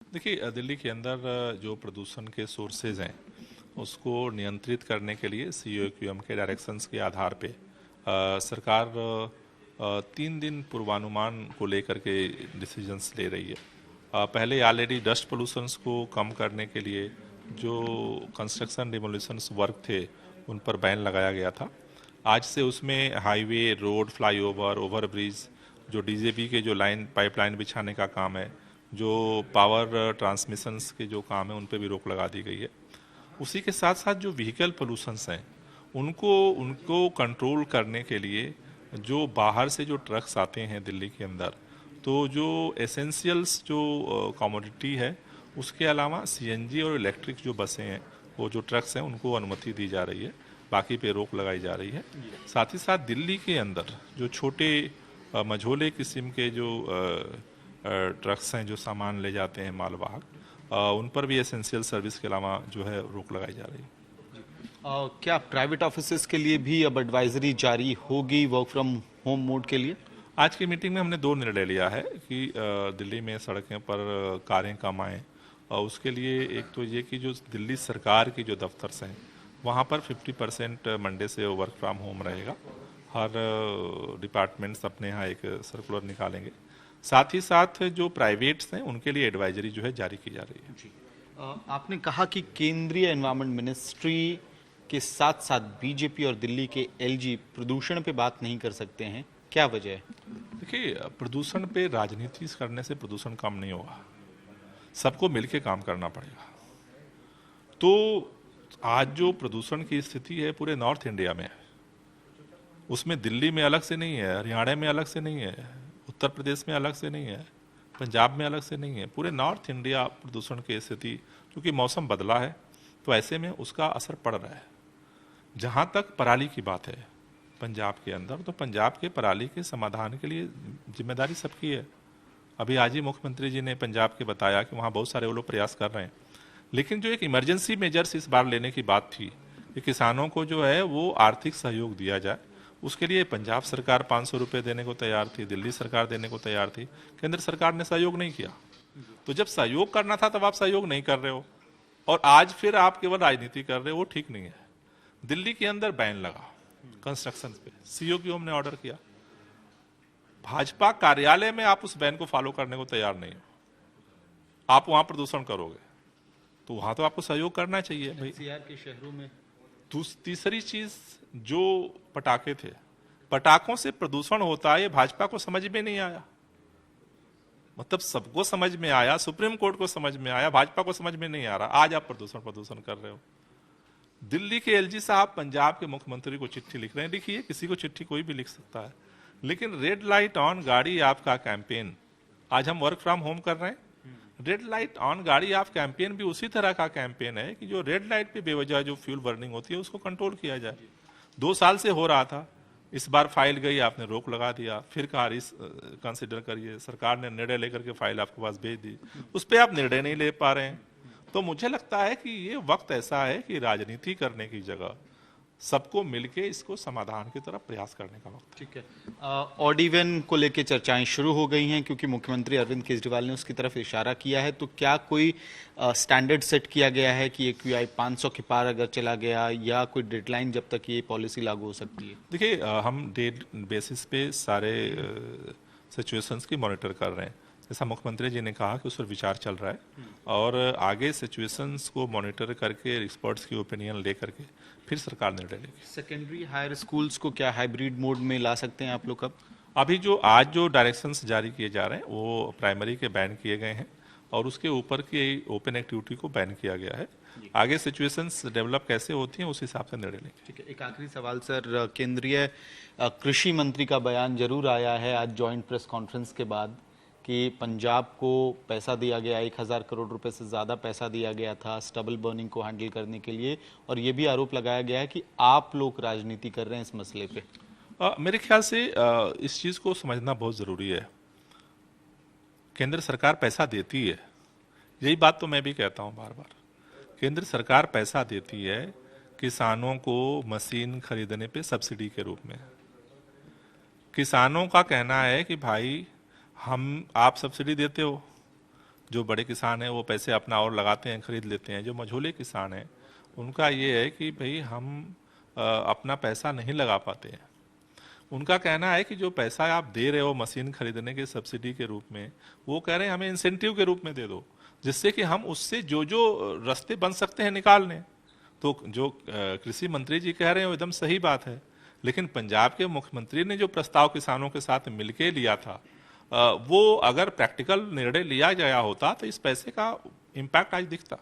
देखिए, दिल्ली के अंदर जो प्रदूषण के सोर्सेज हैं उसको नियंत्रित करने के लिए सीओक्यूएम के डायरेक्शंस के आधार पे सरकार 3 दिन पूर्वानुमान को लेकर के डिसीजंस ले रही है। पहले ऑलरेडी डस्ट पोल्यूशंस को कम करने के लिए जो कंस्ट्रक्शन डिमोलिशंस वर्क थे उन पर बैन लगाया गया था। आज से उसमें हाईवे, रोड, फ्लाईओवर, ओवरब्रिज, जो डीजेपी के जो लाइन पाइपलाइन बिछाने का काम है, जो पावर ट्रांसमिशंस के जो काम है, उन पे भी रोक लगा दी गई है। उसी के साथ साथ जो व्हीकल पोल्यूशंस हैं उनको उनको कंट्रोल करने के लिए जो बाहर से जो ट्रक्स आते हैं दिल्ली के अंदर, तो जो एसेंशियल्स जो कमोडिटी है उसके अलावा सीएनजी और इलेक्ट्रिक जो बसें हैं, वो जो ट्रक्स हैं उनको अनुमति दी जा रही है, बाकी पे रोक लगाई जा रही है। साथ ही साथ दिल्ली के अंदर जो छोटे मझोले किस्म के जो ट्रक्स हैं जो सामान ले जाते हैं मालवाहक, उन पर भी एसेंशियल सर्विस के अलावा जो है रोक लगाई जा रही है। क्या प्राइवेट ऑफिसेज के लिए भी अब एडवाइजरी जारी होगी वर्क फ्रॉम होम मोड के लिए? आज की मीटिंग में हमने 2 निर्णय लिया है कि दिल्ली में सड़कें पर कारें कम आएँ, और उसके लिए एक तो ये कि जो दिल्ली सरकार की जो दफ्तर हैं वहाँ पर 50% मंडे से वर्क फ्रॉम होम रहेगा। हर डिपार्टमेंट्स अपने यहाँ एक सर्कुलर निकालेंगे। साथ ही साथ जो प्राइवेट्स हैं उनके लिए एडवाइजरी जो है जारी की जा रही है। आपने कहा कि केंद्रीय एनवायरनमेंट मिनिस्ट्री के साथ साथ बीजेपी और दिल्ली के एलजी प्रदूषण पे बात नहीं कर सकते हैं, क्या वजह है? देखिए, प्रदूषण पे राजनीति करने से प्रदूषण कम नहीं होगा, सबको मिलके काम करना पड़ेगा। तो आज जो प्रदूषण की स्थिति है पूरे नॉर्थ इंडिया में है, उसमें दिल्ली में अलग से नहीं है, हरियाणा में अलग से नहीं है, उत्तर प्रदेश में अलग से नहीं है, पंजाब में अलग से नहीं है, पूरे नॉर्थ इंडिया प्रदूषण की स्थिति, क्योंकि मौसम बदला है तो ऐसे में उसका असर पड़ रहा है। जहाँ तक पराली की बात है पंजाब के अंदर, तो पंजाब के पराली के समाधान के लिए जिम्मेदारी सबकी है। अभी आज ही मुख्यमंत्री जी ने पंजाब के बताया कि वहाँ बहुत सारे वो लोग प्रयास कर रहे हैं, लेकिन जो एक इमरजेंसी मेजर्स इस बार लेने की बात थी कि किसानों को जो है वो आर्थिक सहयोग दिया जाए, उसके लिए पंजाब सरकार 500 रुपये देने को तैयार थी, दिल्ली सरकार देने को तैयार थी, केंद्र सरकार ने सहयोग नहीं किया। तो जब सहयोग करना था तब आप सहयोग नहीं कर रहे हो, और आज फिर आप केवल राजनीति कर रहे हो, वो ठीक नहीं है। दिल्ली के अंदर बैन लगा कंस्ट्रक्शन पे, सीओक्यूएम ने ऑर्डर किया, भाजपा कार्यालय में आप उस बैन को फॉलो करने को तैयार नहीं हो, आप वहां प्रदूषण करोगे, तो वहां तो आपको सहयोग करना चाहिए भाई। एनसीआर के शहरों में तीसरी चीज, जो पटाखे थे, पटाखों से प्रदूषण होता है, ये भाजपा को समझ में नहीं आया। मतलब सबको समझ में आया, सुप्रीम कोर्ट को समझ में आया, भाजपा को समझ में नहीं आ रहा। आज आप प्रदूषण प्रदूषण कर रहे हो। दिल्ली के एलजी साहब पंजाब के मुख्यमंत्री को चिट्ठी लिख रहे हैं, लिखिए, किसी को चिट्ठी कोई भी लिख सकता है, लेकिन रेड लाइट ऑन गाड़ी आपका कैंपेन, आज हम वर्क फ्रॉम होम कर रहे हैं, रेड लाइट ऑन गाड़ी आप कैंपेन भी उसी तरह का कैंपेन है कि जो रेड लाइट पे बेवजह जो फ्यूल बर्निंग होती है उसको कंट्रोल किया जाए। 2 साल से हो रहा था, इस बार फाइल गई, आपने रोक लगा दिया, फिर कहा कंसिडर करिए, सरकार ने निर्णय लेकर के फाइल आपके पास भेज दी, उस पर आप निर्णय नहीं ले पा रहे हैं। तो मुझे लगता है कि ये वक्त ऐसा है कि राजनीति करने की जगह सबको मिलके इसको समाधान की तरफ प्रयास करने का वक्त। ठीक है। ऑड इवन को लेकर चर्चाएं शुरू हो गई हैं क्योंकि मुख्यमंत्री अरविंद केजरीवाल ने उसकी तरफ इशारा किया है, तो क्या कोई स्टैंडर्ड सेट किया गया है कि AQI 500 के पार अगर चला गया, या कोई डेडलाइन जब तक ये पॉलिसी लागू हो सकती है? देखिए, हम डे बेसिस पे सारे सिचुएशंस की मॉनिटर कर रहे हैं। जैसा मुख्यमंत्री जी ने कहा कि उस पर विचार चल रहा है, और आगे सिचुएशंस को मॉनिटर करके एक्सपर्ट्स की ओपिनियन ले करके फिर सरकार निर्णय लेगी। सेकेंडरी हायर स्कूल्स को क्या हाइब्रिड मोड में ला सकते हैं आप लोग अब? अभी जो आज जो डायरेक्शंस जारी किए जा रहे हैं वो प्राइमरी के बैन किए गए हैं, और उसके ऊपर की ओपन एक्टिविटी को बैन किया गया है। आगे सिचुएशंस डेवलप कैसे होती हैं उस हिसाब से निर्णय लेंगे। ठीक है, एक आखिरी सवाल सर, केंद्रीय कृषि मंत्री का बयान जरूर आया है आज जॉइंट प्रेस कॉन्फ्रेंस के बाद कि पंजाब को पैसा दिया गया, 1000 करोड़ रुपए से ज़्यादा पैसा दिया गया था स्टबल बर्निंग को हैंडल करने के लिए, और ये भी आरोप लगाया गया है कि आप लोग राजनीति कर रहे हैं इस मसले पे। मेरे ख्याल से इस चीज़ को समझना बहुत ज़रूरी है। केंद्र सरकार पैसा देती है, यही बात तो मैं भी कहता हूँ बार बार, केंद्र सरकार पैसा देती है किसानों को मशीन खरीदने पे सब्सिडी के रूप में। किसानों का कहना है कि भाई आप सब्सिडी देते हो जो बड़े किसान हैं वो पैसे अपना और लगाते हैं, खरीद लेते हैं। जो मझोले किसान हैं उनका ये है कि भाई हम अपना पैसा नहीं लगा पाते हैं। उनका कहना है कि जो पैसा आप दे रहे हो मशीन खरीदने के सब्सिडी के रूप में, वो कह रहे हैं हमें इंसेंटिव के रूप में दे दो, जिससे कि हम उससे जो जो रास्ते बन सकते हैं निकाल लें। तो जो कृषि मंत्री जी कह रहे हैं वो एकदम सही बात है, लेकिन पंजाब के मुख्यमंत्री ने जो प्रस्ताव किसानों के साथ मिलके लिया था, वो अगर प्रैक्टिकल निर्णय लिया गया होता तो इस पैसे का इम्पैक्ट आज दिखता।